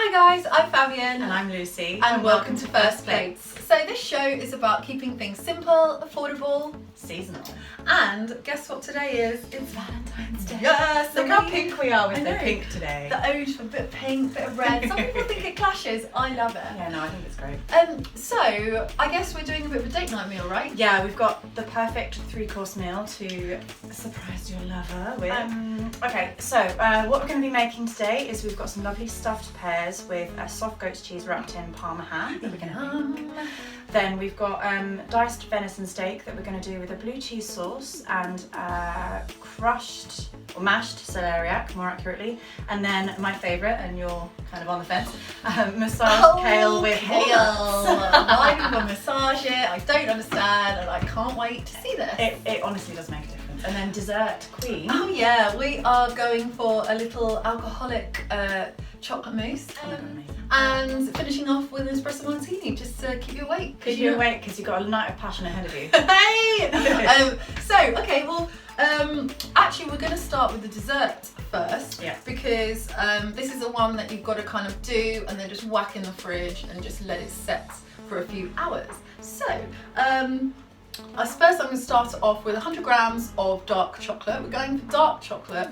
Hi guys, I'm Fabian. And I'm Lucy. And welcome to First Plates. So this show is about keeping things simple, affordable, seasonal. And guess what today is? It's Valentine's Day. Yes! Look how pink we are with the pink today. The orange, a bit of pink, a bit of red. Some people think it clashes. I love it. Yeah, no, I think it's great. So I guess we're doing a bit of a date night meal, right? Yeah, we've got the perfect 3-course meal to surprise your lover with. Okay, so what we're going to be making today is we've got some lovely stuffed pears with a soft goat's cheese wrapped in Parma ham that we're going to make. Then we've got diced venison steak that we're going to do with a blue cheese sauce and crushed or mashed celeriac, more accurately. And then my favourite, and you're kind of on the fence, massaged kale with walnuts. Why do we massage it? I don't understand, and I can't wait to see this. It honestly does make a difference. And then dessert queen. Oh yeah, we are going for a little alcoholic chocolate mousse. And finishing off with an espresso martini, just to keep you awake. Keep you awake because you've got a night of passion ahead of you. Hey! Okay, well, actually we're going to start with the dessert first. Yeah. Because this is the one that you've got to kind of do and then just whack in the fridge and just let it set for a few hours. So, first I'm going to start it off with 100 grams of dark chocolate. We're going for dark chocolate.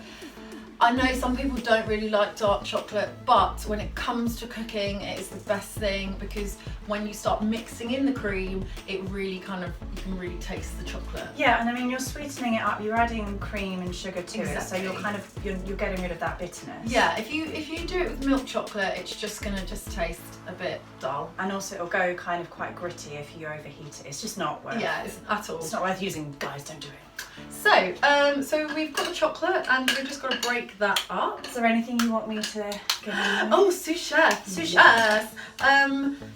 I know some people don't really like dark chocolate, but when it comes to cooking, it is the best thing because when you start mixing in the cream, it really you can really taste the chocolate. Yeah, and I mean, you're sweetening it up, you're adding cream and sugar to it, so you're getting rid of that bitterness. Yeah, if you do it with milk chocolate, it's just gonna taste a bit dull. And also it'll go kind of quite gritty if you overheat it. It's just not worth. Yeah, it's at all. It's not worth using. Guys, don't do it. So, so we've got the chocolate and we're just going to break that up. Is there anything you want me to give you? Oh, sous chef, sous chef.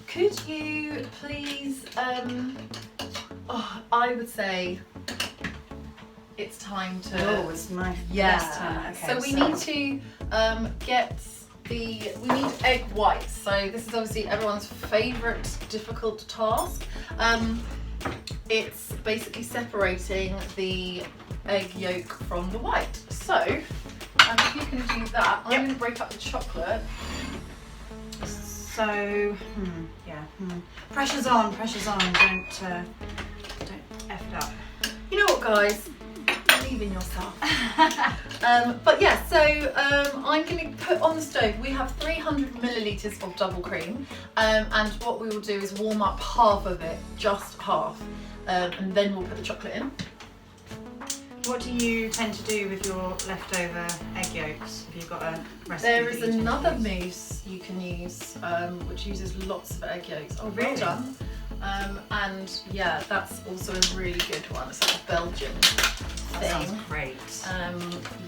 Could you please, I would say it's time to... Oh, it's my best time. Okay, so we need to we need egg whites. So this is obviously everyone's favourite difficult task. It's basically separating the egg yolk from the white. So, if you can do that, I'm going to break up the chocolate. So, pressure's on, don't F it up. You know what, guys? Believe in yourself. But yeah, so I'm going to put on the stove. We have 300 millilitres of double cream, and what we will do is warm up half of it, just half, and then we'll put the chocolate in. What do you tend to do with your leftover egg yolks? Have you got a recipe? There is another mousse you can use, which uses lots of egg yolks. Oh, really? Well done. And yeah, that's also a really good one. It's like a Belgian thing. That sounds great.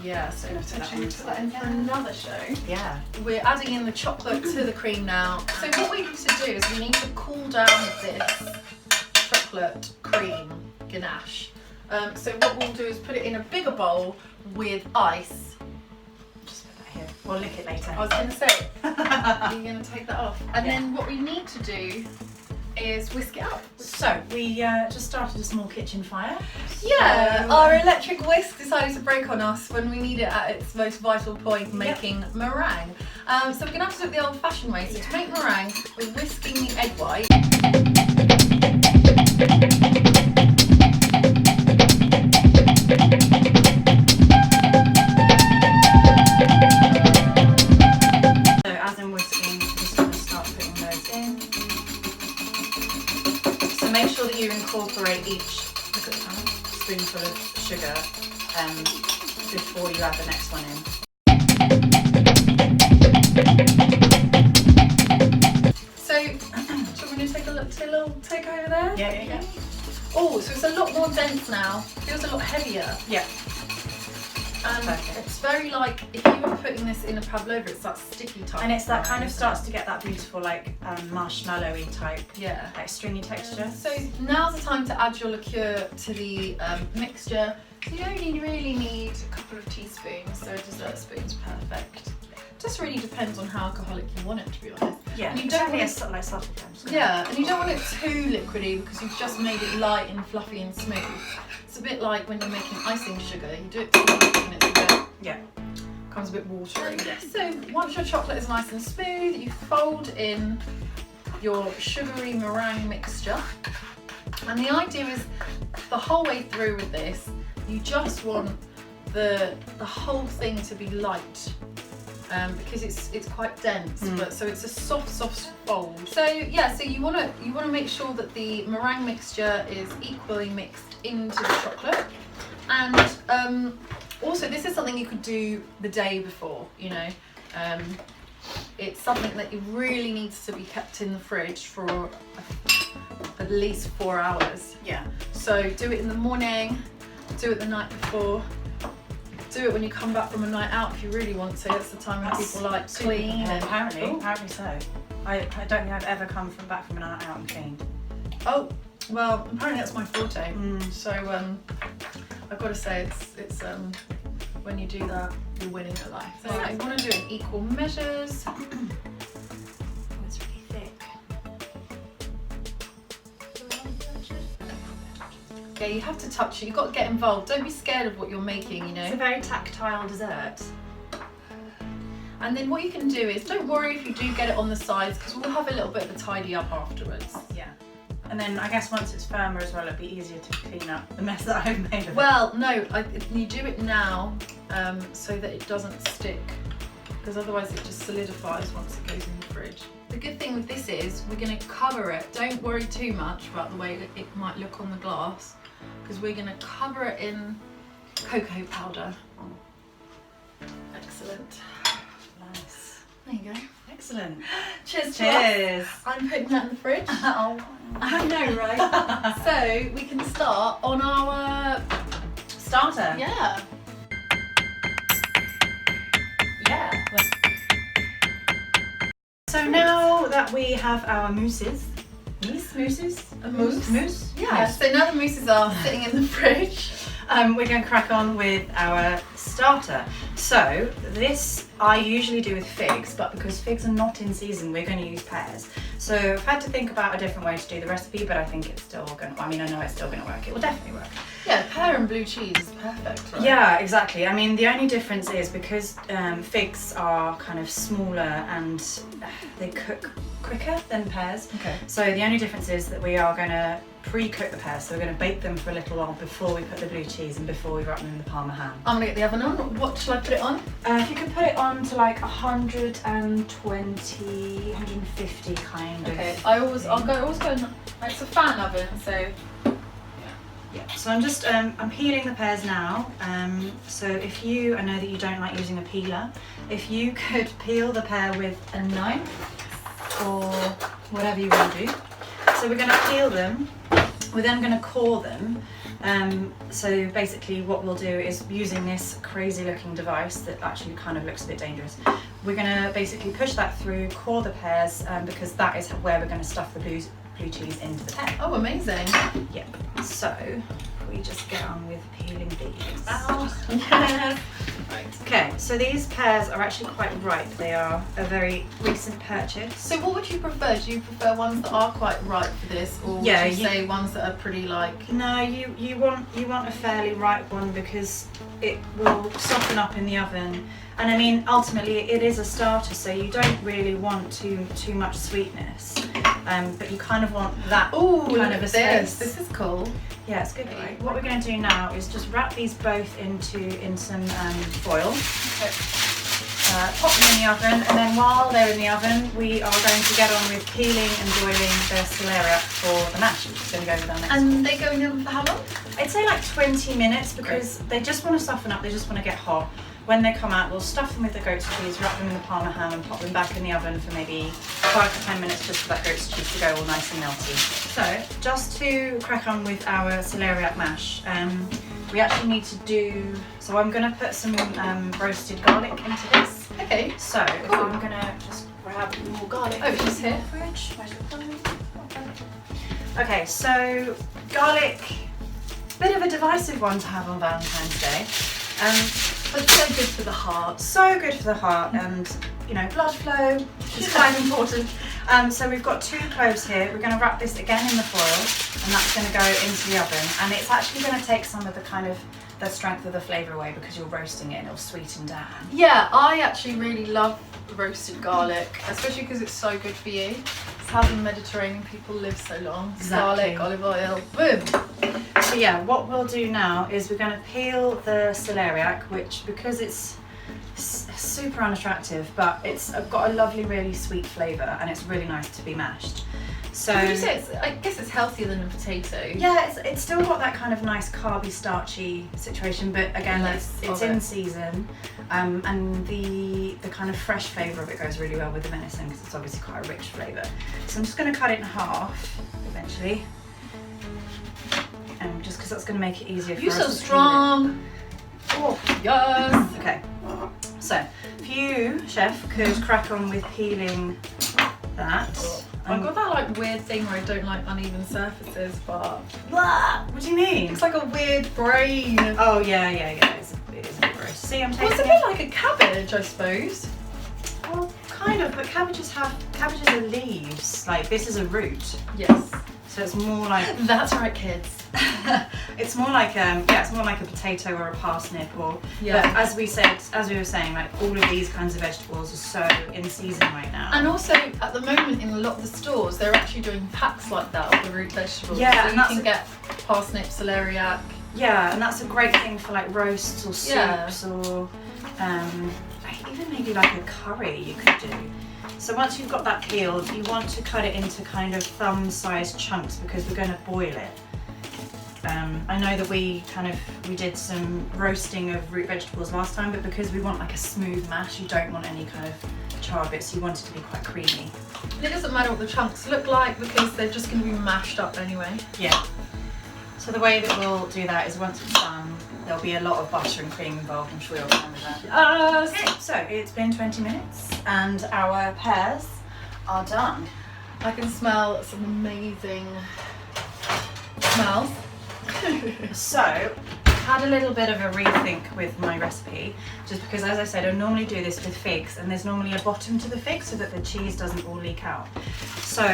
Yeah, so potentially put that in for another show. Yeah. We're adding in the chocolate to the cream now. So what we need to do is we need to cool down this chocolate cream ganache. So what we'll do is put it in a bigger bowl with ice. Just put that here. We'll lick it later. I was going to say, you're going to take that off. And then what we need to do is whisk it up. So we just started a small kitchen fire. Yeah, our electric whisk decided to break on us when we need it at its most vital point, making meringue. So we're going to have to do it the old-fashioned way. So to make meringue, we're whisking the egg white. So as I'm whisking, I'm just going to start putting those in. So make sure that you incorporate each spoonful of sugar before you add the next one in. So, do you want me to take a little take over there? Yeah. Oh, so it's a lot more dense now. Feels a lot heavier. Yeah. And it's very like, if you were putting this in a pavlova, it's that sticky type. And it's that kind of starts to get that beautiful like marshmallowy type, like stringy texture. So now's the time to add your liqueur to the mixture. You only really need a couple of teaspoons, so a dessert spoon's perfect. Just really depends on how alcoholic you want it, to be honest. Yeah, and you don't want it like subtle terms. Yeah, and you don't want it too liquidy because you've just made it light and fluffy and smooth. It's a bit like when you're making icing sugar. You do it too much and it's a bit becomes a bit watery. So once your chocolate is nice and smooth, you fold in your sugary meringue mixture. And the idea is the whole way through with this, you just want the whole thing to be light. Because it's quite dense, but so it's a soft fold. So yeah, so you wanna make sure that the meringue mixture is equally mixed into the chocolate, and also this is something you could do the day before. You know, it's something that really needs to be kept in the fridge for at least 4 hours. Yeah. So do it in the morning, do it the night before. Do it when you come back from a night out if you really want to. That's the time when people like clean. Apparently so. I don't think I've ever come back from a night out and cleaned. Oh, well, apparently that's my forte. So I've got to say it's when you do that, you're winning at life. So you want to do it in equal measures. Oh, it's really thick. Yeah, you have to touch it. You've got to get involved. Don't be scared of what you're making, you know. It's a very tactile dessert. And then what you can do is, don't worry if you do get it on the sides, because we'll have a little bit of a tidy up afterwards. Yeah. And then I guess once it's firmer as well, it'll be easier to clean up the mess that I've made of it. Well, no, you do it now so that it doesn't stick, because otherwise it just solidifies once it goes in the fridge. The good thing with this is we're going to cover it. Don't worry too much about the way that it might look on the glass, because we're going to cover it in cocoa powder. Excellent. Nice. There you go. Excellent. Cheers. Cheers. I'm putting that in the fridge. Oh. I know, right? So we can start on our Starter. yeah. Yeah. So now that we have our mousses. A mousse. Mousse? Yeah. So now the mousses are sitting in the fridge. We're going to crack on with our starter. So this I usually do with figs, but because figs are not in season, we're going to use pears. So I've had to think about a different way to do the recipe, but I think it's still going to, I know it's still going to work. It will definitely work. Yeah, pear and blue cheese is perfect, right? Yeah, exactly. I mean, the only difference is because figs are kind of smaller and they cook quicker than pears. Okay. So the only difference is that we are going to pre-cook the pears. So we're going to bake them for a little while before we put the blue cheese and before we wrap them in the Parma ham. I'm going to get the oven on. What shall I put it on? If you could put it on to like 120, 150 kind of. Okay. I'll go. It's a fan oven, so. Yeah, so I'm just, I'm peeling the pears now. So if you, I know that you don't like using a peeler, if you could peel the pear with a knife or whatever you want to do. So we're going to peel them, we're then going to core them. So basically what we'll do is, using this crazy looking device that actually kind of looks a bit dangerous, we're going to basically push that through, core the pears, because that is where we're going to stuff the blue cheese into the pear. Oh, amazing. Yeah, so we just get on with peeling these. Yes. Right. Okay, so these pears are actually quite ripe. They are a very recent purchase. So what would you prefer? Do you prefer ones that are quite ripe for this, or would you say ones that are pretty like? No, you want a fairly ripe one because it will soften up in the oven. And I mean, ultimately it is a starter, so you don't really want too much sweetness. But you kind of want that kind of a space. This is cool. Yeah, it's good, right? What we're going to do now is just wrap these both in some foil. Okay. Pop them in the oven, and then while they're in the oven, we are going to get on with peeling and boiling the celeriac for the mash, which is going to go with our next. And they go in the oven for how long? I'd say like 20 minutes because they just want to soften up. They just want to get hot. When they come out, we'll stuff them with the goat's cheese, wrap them in the Parma ham, and pop them back in the oven for maybe 5 to 10 minutes just for that goat's cheese to go all nice and melty. So, just to crack on with our celeriac mash, we actually need to do. So I'm going to put some roasted garlic into this. Okay. So I'm going to just grab more garlic. Oh, she's here. Fridge. Where's your garlic? Okay, so garlic, bit of a divisive one to have on Valentine's Day. But so good for the heart. So good for the heart, and you know, blood flow is quite important. So we've got 2 cloves here. We're going to wrap this again in the foil, and that's going to go into the oven. And it's actually going to take some of the kind of the strength of the flavour away because you're roasting it and it'll sweeten down. Yeah, I actually really love roasted garlic, especially because it's so good for you. It's how the Mediterranean people live so long. Exactly. Garlic, olive oil, boom. So yeah, what we'll do now is we're going to peel the celeriac, which because it's super unattractive, but it's got a lovely, really sweet flavour and it's really nice to be mashed. So would you say I guess it's healthier than a potato? Yeah, it's still got that kind of nice carby, starchy situation, but again, it's in season, and the kind of fresh flavour of it goes really well with the venison because it's obviously quite a rich flavour. So I'm just going to cut it in half eventually, just because that's going to make it easier for us to You're so strong. Oh Yes. Okay. So if you, chef, could crack on with peeling that. I've got that like weird thing where I don't like uneven surfaces, but What do you mean? it's like a weird brain. Oh yeah. It is a bit gross. See, I'm Well, taking it's a bit like a cabbage, I suppose. Well, kind of, but cabbages are leaves. Like this is a root, Yes. so it's more like That's right, kids. it's more like it's more like a potato or a parsnip or. Yeah. But as we were saying, like all of these kinds of vegetables are so in season right now. And also, at the moment, in a lot of the stores, they're actually doing packs like that of the root vegetables. Yeah, so and you that's can get parsnip, celeriac. Yeah, and that's a great thing for like roasts or Yeah. soups or even maybe like a curry you could do. So once you've got that peeled, you want to cut it into kind of thumb-sized chunks because we're going to boil it. I know that we did some roasting of root vegetables last time, but because we want like a smooth mash, you don't want any kind of charred bits, you want it to be quite creamy. And it doesn't matter what the chunks look like because they're just going to be mashed up anyway. Yeah. So the way that we'll do that is once it's done, there'll be a lot of butter and cream involved. I'm sure you'll find with that. Yes. Okay, so it's been 20 minutes and our pears are done. I can smell some amazing smells. So, had a little bit of a rethink with my recipe, just because, as I said, I normally do this with figs, and there's normally a bottom to the fig so that the cheese doesn't all leak out. So,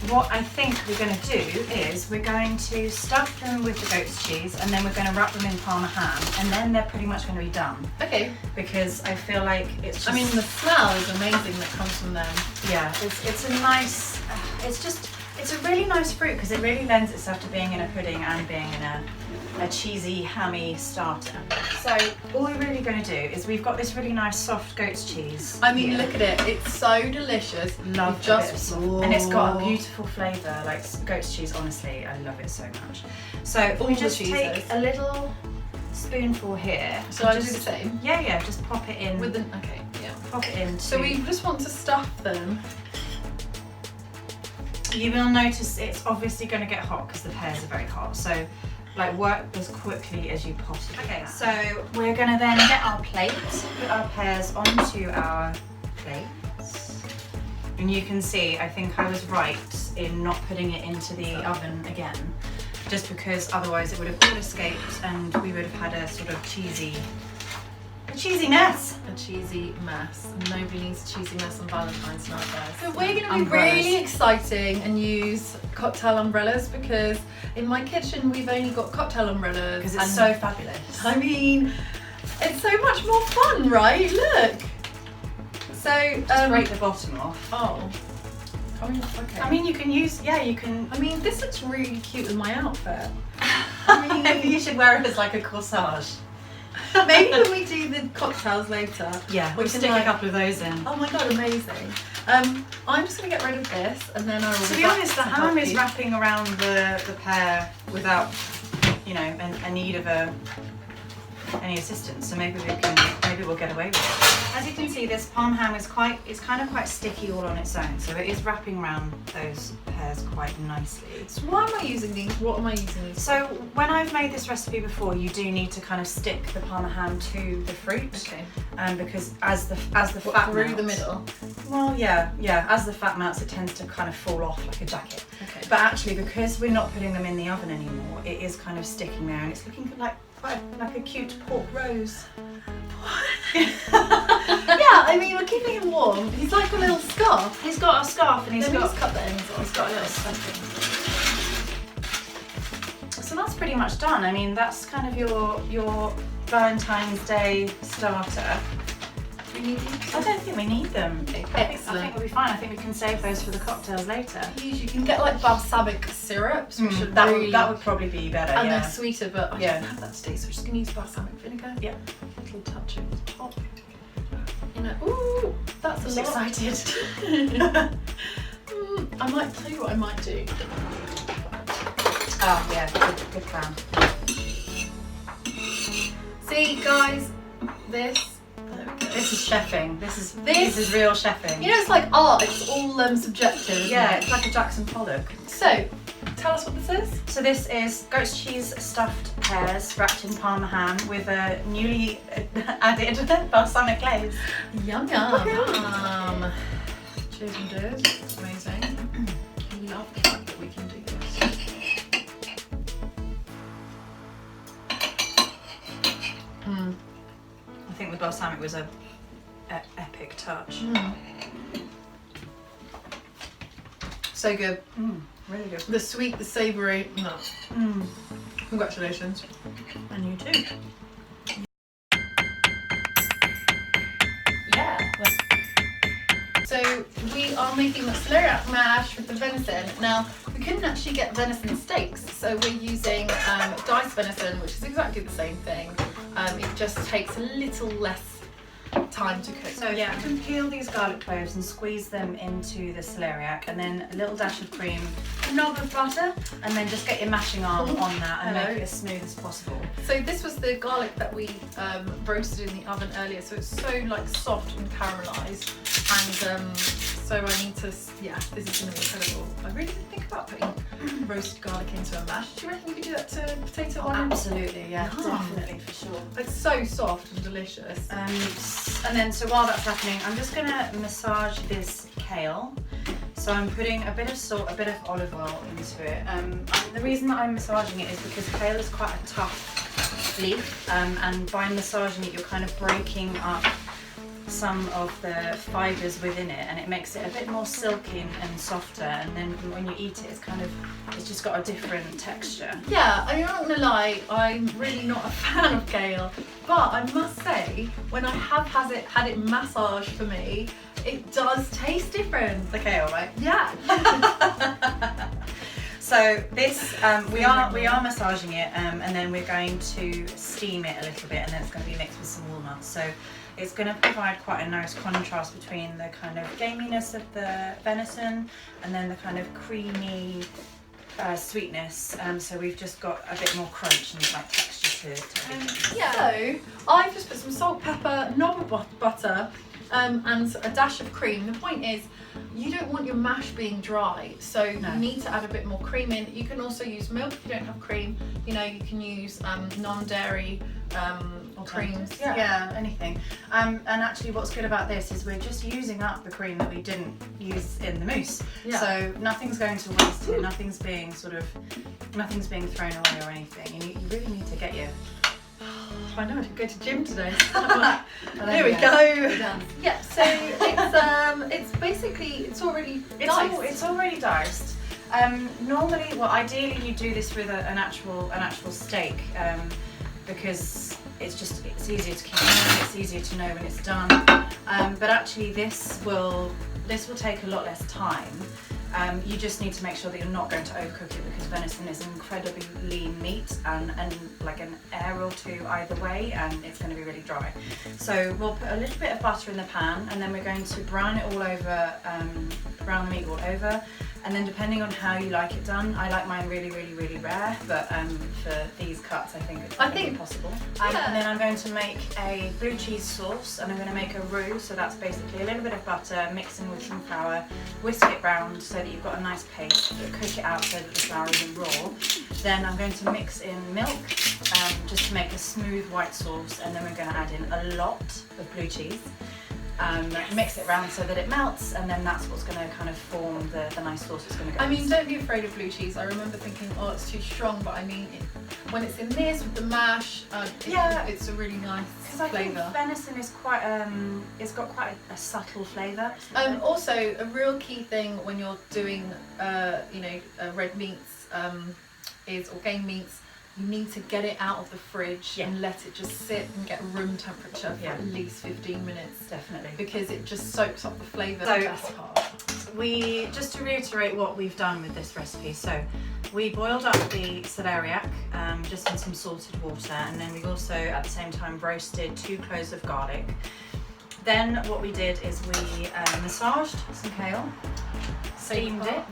what I think we're going to do is we're going to stuff them with the goat's cheese, and then we're going to wrap them in Parma ham, and then they're pretty much going to be done. Okay. Because I feel like it's just... I mean, the smell is amazing that comes from them. Yeah, it's a nice... It's a really nice fruit because it really lends itself to being in a pudding and being in a cheesy, hammy starter. So all we're really going to do is we've got this really nice soft goat's cheese. I mean, here. look at it. It's so delicious. Love You a bit of just and it's got a beautiful flavour. Like goat's cheese, honestly, I love it so much. So All we the just cheeses. take a little spoonful here. So I do just, the same? Yeah, just pop it in. With the okay, yeah. Pop it in. So we just want to stuff them. You will notice it's obviously going to get hot because the pears are very hot. So, like, work as quickly as you possibly can. Okay, so we're going to then get our plate, put our pears onto our plates. And you can see, I think I was right in not putting it into the oven again, just because otherwise it would have all escaped and we would have had a sort of cheesy mess. A cheesy mess. Nobody needs a cheesy mess on Valentine's night, guys. So we're going to be Umbrellas. really exciting and use cocktail umbrellas because in my kitchen we've only got cocktail umbrellas. Because it's so fabulous. I mean, it's so much more fun, right? Look. So, Scrape the bottom off. Oh. I mean, okay. I mean, you can use, you can. I mean, this looks really cute with my outfit. Maybe you should wear it as like a corsage. Maybe when we do the cocktails later. Yeah, we we'll can stick like, a couple of those in. Oh my god, amazing. I'm just going to get rid of this and then I will To be be back honest, the to ham help is you. wrapping around the pear without, a need of any assistance. So maybe we'll get away with it. As you can see, this Parma ham is kind of quite sticky all on its own. So it is wrapping around those pears quite nicely. So why am I using these? What am I using these So when I've made this recipe before, you do need to kind of stick the Parma ham to the fruit. Okay. Because as the fat through melts, the middle? Well, yeah. As the fat melts, it tends to kind of fall off like a jacket. Okay. But actually, because we're not putting them in the oven anymore, it is kind of sticking there, and it's looking like a cute pork rose. Yeah, I mean, we're keeping him warm. He's like a little scarf. He's got a scarf, and Let me just cut the ends off. he's got a little stuffing. So that's pretty much done. I mean, that's kind of your Valentine's Day starter. Do we need these? I don't think we need them. I think we'll be fine. I think we can save those for the cocktails later. You can get like balsamic syrups, which are that really, would probably be better. and yeah. they're sweeter, but I don't have that today, so we're just gonna use balsamic vinegar. Yeah. A little touch over the top. You know, ooh, that's a lot. Excited. I might tell you what I might do. Oh yeah, good plan. See, guys, this. This is chefing. This is real chefing. You know, it's like art. It's all subjective. Yeah, it's like a Jackson Pollock. So, tell us what this is. So this is goat's cheese stuffed pears wrapped in Parma ham with a newly added balsamic glaze. Yum yum. Cheers and doers. It's amazing. I love the fact that we can do this. I think the balsamic was a epic touch. So good. Really good. The sweet, the savoury. No. Congratulations. And you too. Yeah. So we are making the celeriac mash with the venison. Now, we couldn't actually get venison steaks, so we're using diced venison, which is exactly the same thing. It just takes a little less time to cook. So yeah, you can peel these garlic cloves and squeeze them into the celeriac, and then a little dash of cream, a knob of butter, and then just get your mashing arm on that and make it as smooth as possible. So this was the garlic that we roasted in the oven earlier, so it's so like soft and caramelised, and so I need to, yeah, this is going to be incredible. I really didn't think about putting roasted garlic into a mash. Do you reckon we could do that to potato one? Absolutely, yeah, definitely, for sure. It's so soft and delicious. And then, so while that's happening, I'm just going to massage this kale. So I'm putting a bit of salt, a bit of olive oil into it. And the reason that I'm massaging it is because kale is quite a tough leaf, and by massaging it, you're kind of breaking up some of the fibres within it, and it makes it a bit more silky and softer, and then when you eat it, it's just got a different texture. Yeah, I mean, I'm not gonna lie, I'm really not a fan of kale, but I must say, when I have had it massaged for me, it does taste different. The kale, right? Yeah. So this, we are massaging it, and then we're going to steam it a little bit, and then it's going to be mixed with some walnuts. So it's going to provide quite a nice contrast between the kind of gaminess of the venison and then the kind of creamy sweetness. So we've just got a bit more crunch and like texture to it. Yeah. So I've just put some salt, pepper, knob of butter, and a dash of cream. The point is, you don't want your mash being dry, so you need to add a bit more cream in. You can also use milk if you don't have cream. You know, you can use non-dairy creams. Yeah, anything. And actually what's good about this is we're just using up the cream that we didn't use in the mousse. Yeah. So nothing's going to waste here, nothing's being thrown away or anything. You really need to get your... I know, I should go to gym today. There we go. Yeah, so it's basically, it's already diced. It's already diced. Normally, well, ideally you do this with an actual steak, because it's easier to keep in, it's easier to know when it's done. But actually this will take a lot less time. You just need to make sure that you're not going to overcook it, because venison is incredibly lean meat and like an air or two either way, and it's going to be really dry. So we'll put a little bit of butter in the pan, and then we're going to brown it all over, brown the meat all over. And then depending on how you like it done, I like mine really, really, really rare, but for these cuts I think it's possible. And then I'm going to make a blue cheese sauce, and I'm going to make a roux, so that's basically a little bit of butter mixed in with some flour, whisk it round so that you've got a nice paste, cook it out so that the flour isn't raw. Then I'm going to mix in milk, just to make a smooth white sauce, and then we're going to add in a lot of blue cheese. Mix it around so that it melts, and then that's what's going to kind of form the nice sauce that's going to go. I mean, don't be afraid of blue cheese. I remember thinking, oh, it's too strong, but I mean, when it's in this with the mash, it's a really nice flavour. I think venison is quite, it's got quite a subtle flavour. Also, a real key thing when you're doing, red meats or game meats, you need to get it out of the fridge Yeah. and let it just sit and get room temperature for Yeah. at least 15 minutes. Definitely. Because it just soaks up the flavour. So- The best part. Just to reiterate what we've done with this recipe, so we boiled up the celeriac just in some salted water, and then we also at the same time roasted 2 cloves of garlic. Then what we did is we massaged some kale, steamed it,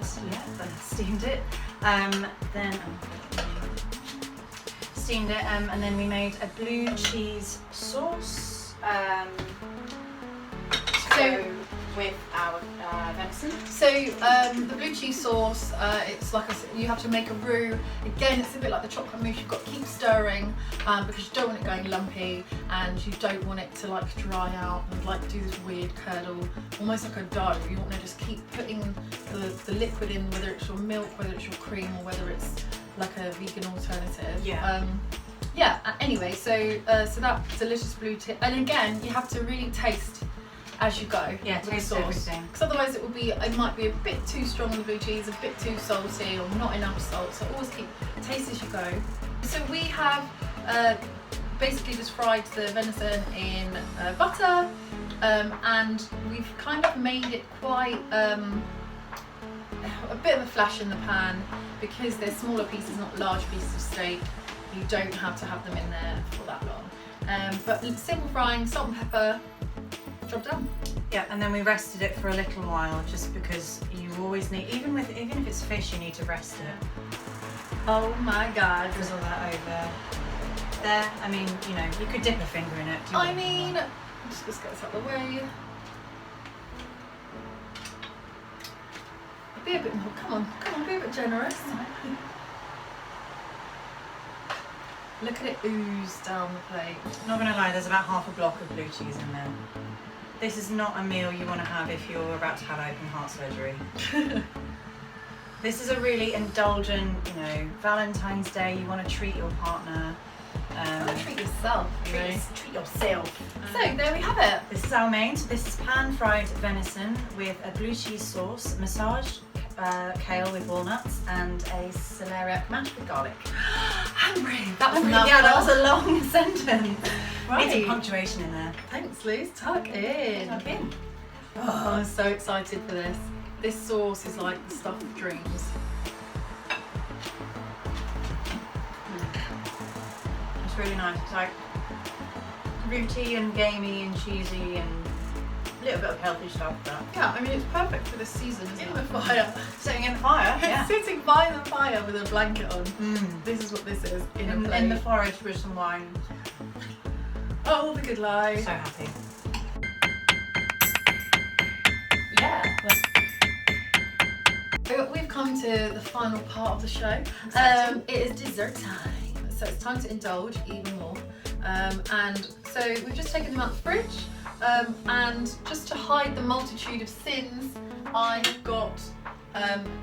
and then we made a blue cheese sauce to go with our venison. So the blue cheese sauce, it's like I said, you have to make a roux. Again, it's a bit like the chocolate mousse. You've got to keep stirring because you don't want it going lumpy, and you don't want it to like dry out and like do this weird curdle, almost like a dough. You want to just keep putting the liquid in, whether it's your milk, whether it's your cream, or whether it's like a vegan alternative. Yeah. Anyway, so that delicious blue tip, and again, you have to really taste as you go. Yeah, with taste the sauce. everything. Because otherwise it might be a bit too strong on the blue cheese, a bit too salty, or not enough salt. So always keep taste as you go. So we have basically just fried the venison in butter, and we've kind of made it quite a bit of a flash in the pan because they're smaller pieces, not large pieces of steak. You don't have to have them in there for that long. But simple frying, salt and pepper, job done. Yeah, and then we rested it for a little while just because you always need, even if it's fish, you need to rest it. Oh my god. Drizzle that over there. I mean, you know, you could dip a finger in it. I mean, just get this out of the way. Be a bit more, come on, be a bit generous. Look at it ooze down the plate. Not gonna lie, there's about half a block of blue cheese in there. This is not a meal you want to have if you're about to have open heart surgery. This is a really indulgent, you know, Valentine's Day, you want to treat your partner. Treat yourself. Treat yourself. So there we have it. This is our main. So this is pan-fried venison with a blue cheese sauce, massaged kale with walnuts, and a celeriac mash with garlic. Hungry. That was Yeah, that was a long sentence. Right. Need some punctuation in there. Thanks, Liz. Tuck in. Tuck in. Oh, I'm so excited for this. This sauce is like the stuff of dreams. It's really nice. It's like rooty and gamey and cheesy and a little bit of healthy stuff. But Yeah, I mean it's perfect for this season, isn't it? In the fire. sitting in the fire. Yeah. Sitting by the fire with a blanket on. This is what this is in a plate. In the forest with some wine. Oh, the good life. So happy. Yeah. So we've come to the final part of the show. It is dessert time. So it's time to indulge even more. And so we've just taken them out of the fridge. And just to hide the multitude of sins, I've got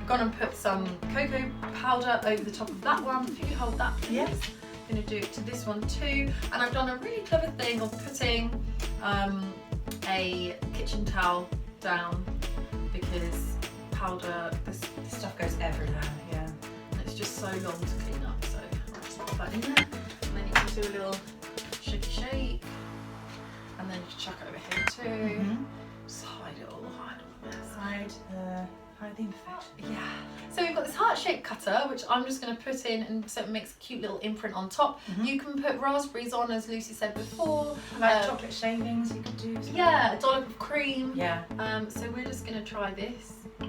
gone and put some cocoa powder over the top of that one. If you could hold that, please. Yes. I'm going to do it to this one too. And I've done a really clever thing of putting a kitchen towel down because powder, this stuff goes everywhere. Yeah. And it's just so long to clean up. So I'll just pop that in there. And then you can do a little shaky shake. And then you can chuck it over here too. Just hide it all, Hide the imperfection. Yeah. So we've got this heart-shaped cutter, which I'm just going to put in, and so it makes a cute little imprint on top. You can put raspberries on, as Lucy said before. Like chocolate shavings, you could do. Yeah, a dollop of cream. Yeah. So we're just going to try this. So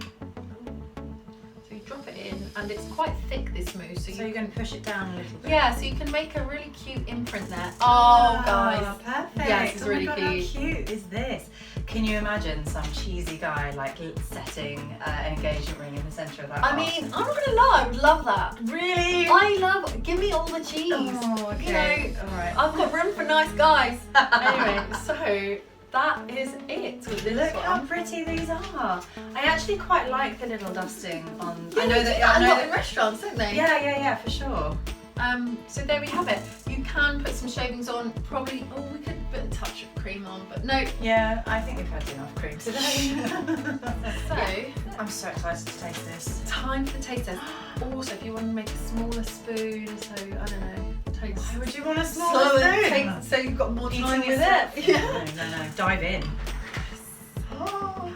you drop it in, and it's quite thick, this mousse. So you're going to push it down a little bit. Yeah, so you can make a really cute imprint there. Oh, guys. Perfect. Yeah, this is really God, cute. How cute is this? Can you imagine some cheesy guy like setting an engagement ring in the centre of that? I mean, I'm not going to lie, I would love that. Really? I love, give me all the cheese. Oh, okay. You know, all right. I've got room for nice guys. Anyway, so that is it with this Look one. how pretty these are. I actually quite like the little dusting on. Yeah, I know they do that. that I a know lot that. in restaurants, don't they? Yeah, for sure. So there we have it. You can put some shavings on. Probably, oh, we could put a touch of cream on, but no. Yeah, I think we've had enough cream today. So, I'm so excited to taste this. time for the taste test. Also, if you want to make a smaller spoon, so I don't know, taste. Why would you want a smaller spoon? So you've got more Eating time with yourself. it. Yeah. No. Dive in. Oh,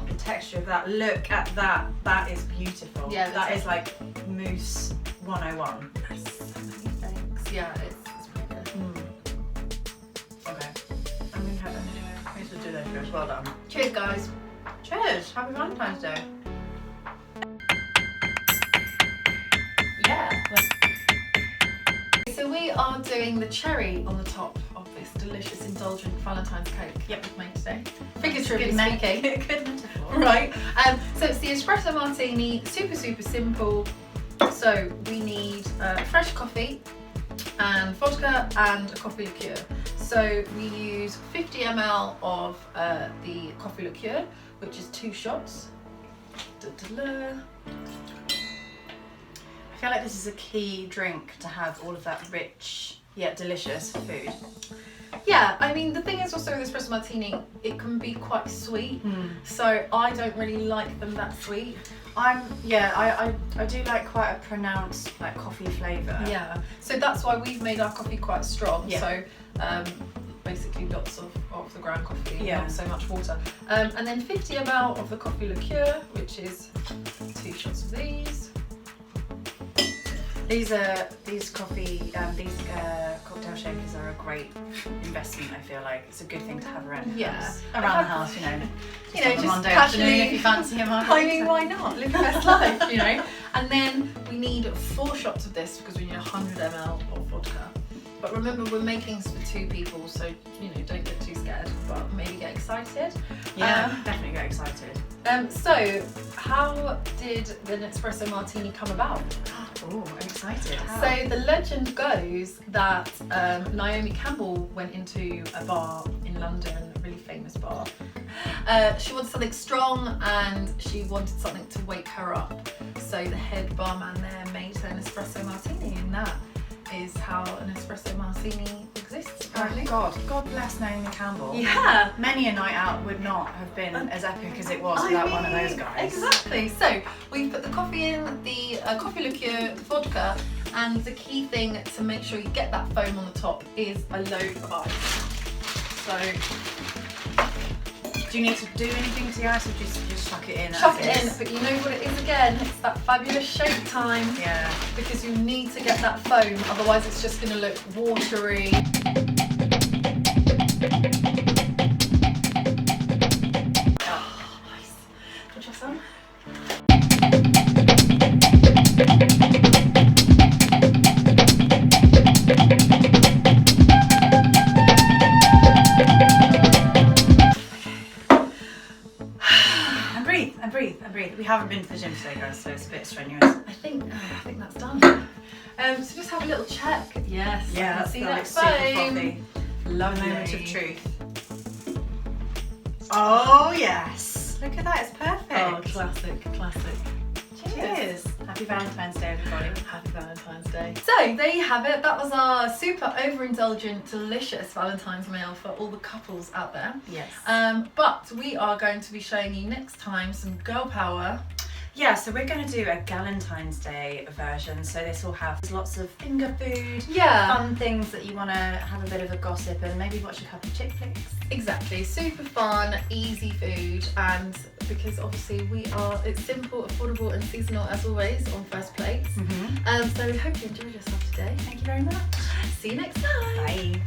the texture of that. Look at that. That is beautiful. Yeah, that is like mousse 101. There's so many things. Yeah, it's pretty good. Okay. I'm gonna have it anyway. We should do this first. Well done. Cheers, guys. Cheers. Happy Valentine's Day. Yeah. So we are doing the cherry on the top of this delicious indulgent Valentine's cake we've made today. Figuratively speaking. Good metaphor. Right. So it's the espresso martini, super simple. So we need fresh coffee and vodka and a coffee liqueur. So we use 50 ml of the coffee liqueur, which is 2 shots. I feel like this is a key drink to have all of that rich yet delicious food. Yeah, I mean the thing is also with espresso martini, it can be quite sweet. So I don't really like them that sweet. I do like quite a pronounced like coffee flavour. Yeah. So that's why we've made our coffee quite strong. Yeah. So basically lots of the ground coffee, Yeah. not so much water. And then 50 ml of the coffee liqueur, which is 2 shots of these. These cocktail shakers are a great investment. I feel like it's a good thing to have around the house. Around the house, you know. Just Monday casually, afternoon if you fancy a margarita. I mean, why not? Live your best life, you know. And then we need 4 shots of this because we need 100 ml of vodka. But remember, we're making this for 2 people, so you know, don't get too scared, but maybe get excited. Yeah, definitely get excited. So, how did the Nespresso Martini come about? Oh, I'm excited. So the legend goes that Naomi Campbell went into a bar in London, a really famous bar. She wanted something strong and she wanted something to wake her up. So the head barman there made her an espresso martini, and that is how an espresso martini exists, apparently. Oh God bless Naomi Campbell. Yeah. Many a night out would not have been as epic as it was without one of those guys. Exactly. So we put the coffee in, the coffee liqueur, the vodka, and the key thing to make sure you get that foam on the top is a load of ice. So do you need to do anything to the ice, or just chuck it in? chuck it in, but you know what it is again? It's that fabulous shake time. Yeah. Because you need to get that foam, otherwise it's just going to look watery. Oh, nice. Do you want to have some? And breathe. We haven't been to the gym today, guys, so it's a bit strenuous. I think that's done. So just have a little check. Yes. Yeah, that's see like that super foam. frothy. Lovely. Moment of truth. Oh yes! Look at that, it's perfect. Oh, classic. Cheers. Happy Valentine's Day, everybody. Happy Valentine's Day. So there you have it. That was our super overindulgent, delicious Valentine's meal for all the couples out there. Yes. But we are going to be showing you next time some girl power. Yeah, so we're going to do a Galentine's Day version. So this will have lots of finger food, fun things that you want to have a bit of a gossip and maybe watch a couple of chick flicks. Exactly, super fun, easy food, and because obviously it's simple, affordable and seasonal as always on First Plates. So we hope you enjoyed yourself today. Thank you very much. See you next time. Bye.